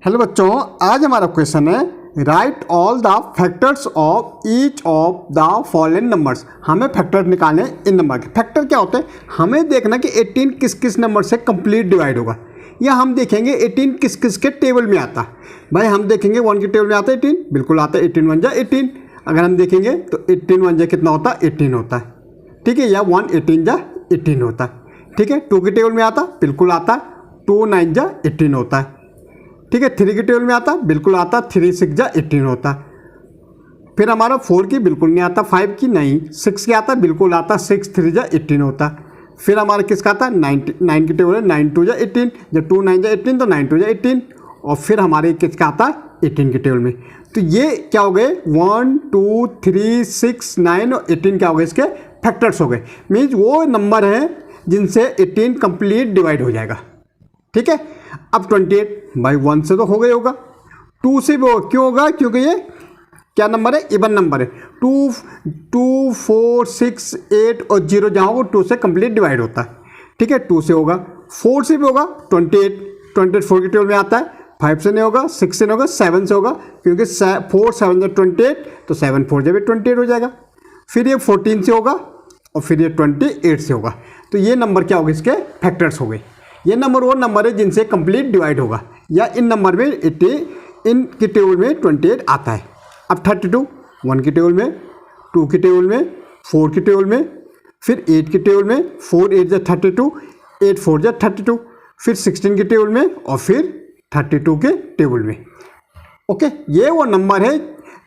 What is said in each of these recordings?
Hello बच्चों, आज हमारा क्वेश्चन है right all the factors of each of the following numbers. हमें फैक्टर निकालने इन नंबर के। फैक्टर क्या होते हैं, हमें देखना कि 18 किस किस नंबर से कंप्लीट डिवाइड होगा, या हम देखेंगे 18 किस किस के टेबल में आता है। भाई हम देखेंगे 1 के टेबल में आता है 18, बिल्कुल आता है, 18 1 जा 18। अगर हम देखेंगे तो 18 1 जा कितना होता है, 18 होता है, ठीक है, या 1 18 जा 18 होता है, ठीक है। 2 के टेबल में आता, बिल्कुल आता है, 2 9 जा 18 होता है, ठीक है। 3 के टेबल में आता, बिल्कुल आता, 3 6 जा 18 होता। फिर हमारा 4 की बिल्कुल नहीं आता, 5 की नहीं, 6 के आता, बिल्कुल आता, 6 3 जा 18 होता। फिर हमारा किसका आता, 9 की टेबल है, 9 2 जा 18, जब 2 9 जा 18 तो 9 2 जा 18। और फिर हमारे किसका आता, 18 के टेबल में। तो ये क्या हो गए, 1 2 3 6 9 और 18 क्या हो गए, इसके फैक्टर्स हो गए। मीन्स वो नंबर हैं जिनसे 18 कंप्लीट डिवाइड हो जाएगा, ठीक है। अब 28 भाई 1 से तो हो गया होगा, 2 से भी होगा, क्यों होगा, क्योंकि ये क्या नंबर है, इवन नंबर है। 2 2 4 6 8 और 0 जहाँ होगा 2 से कंप्लीट डिवाइड होता है, ठीक है। 2 से होगा, 4 से भी होगा, 28 4 के टेबल में आता है। 5 से नहीं होगा, 6 से नहीं होगा, 7 से होगा, क्योंकि 4 7 जब 28 तो 7 4 जब 28 हो जाएगा। फिर ये 14 से होगा और फिर ये 28 से होगा। तो ये नंबर क्या होगा, इसके फैक्टर्स हो गए। ये नंबर वो नंबर है जिनसे कंप्लीट डिवाइड होगा, या इन नंबर में इन की टेबल में 28 आता है। अब 32 1 की टेबल में, 2 की टेबल में, 4 की टेबल में, फिर 8 की टेबल में, 4 8 जा 32, 8 4 जा 32, फिर 16 की टेबल में और फिर 32 के टेबल में। ओके, ये वो नंबर है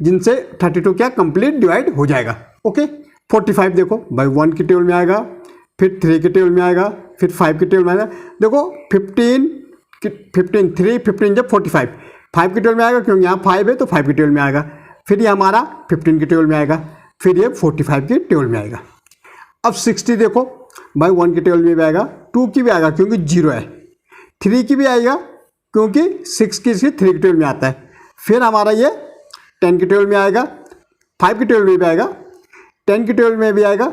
जिनसे 32 क्या कंप्लीट डिवाइड हो जाएगा। ओके, 45 देखो भाई 1 की टेबल में आएगा, फिर 3 के टेबल में आएगा, फिर 5 के टेबल में आएगा। देखो 15 3 15 जब 45, 5 के टेबल में आएगा, क्योंकि यहाँ 5 है तो 5 के टेबल में आएगा। फिर ये हमारा 15 के टेबल में आएगा, फिर ये 45 के टेबल में आएगा। अब 60 देखो भाई 1 के टेबल में भी आएगा, 2 की भी आएगा क्योंकि 0 है, 3 की भी आएगा क्योंकि 6 की 3 के टेबल में आता है। फिर हमारा ये 10 के टेबल में आएगा, 5 के टेबल में भी आएगा, 10 के टेबल में भी आएगा,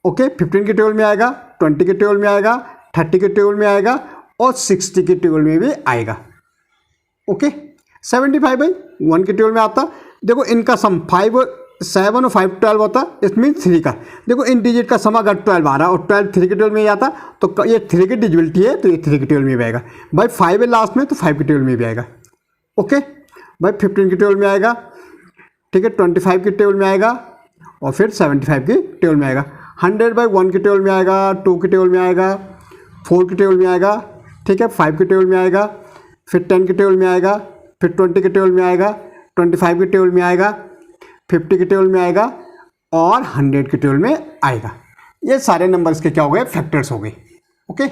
ओके, 15 के टेबल में आएगा, 20 के टेबल में आएगा, 30 के टेबल में आएगा और 60 के टेबल में भी आएगा। ओके, 75 भाई 1 के टेबल में आता। देखो इनका सम 5 7 और 5 12 होता, इसमें 3 का। देखो इन डिजिट का सम अगर 12 आ रहा और 12 3 के टेबल में आता तो ये 3 की डिजिबिलिटी है, तो ये 3 के टेबल में भी आएगा। भाई 5 है लास्ट में तो 5 के टेबल में भी आएगा। ओके भाई 15 के टेबल में आएगा, ठीक है, 25 के टेबल में आएगा और फिर 75 के टेबल में आएगा। 100 भाई 1 के टेबल में आएगा, 2 के टेबल में आएगा, 4 के टेबल में आएगा, ठीक है, 5 के टेबल में आएगा, फिर 10 के टेबल में आएगा, फिर 20 के टेबल में आएगा, 25 के टेबल में आएगा, 50 के टेबल में आएगा और 100 के टेबल में आएगा। ये सारे नंबर्स के क्या हो गए, फैक्टर्स हो गए। ओके।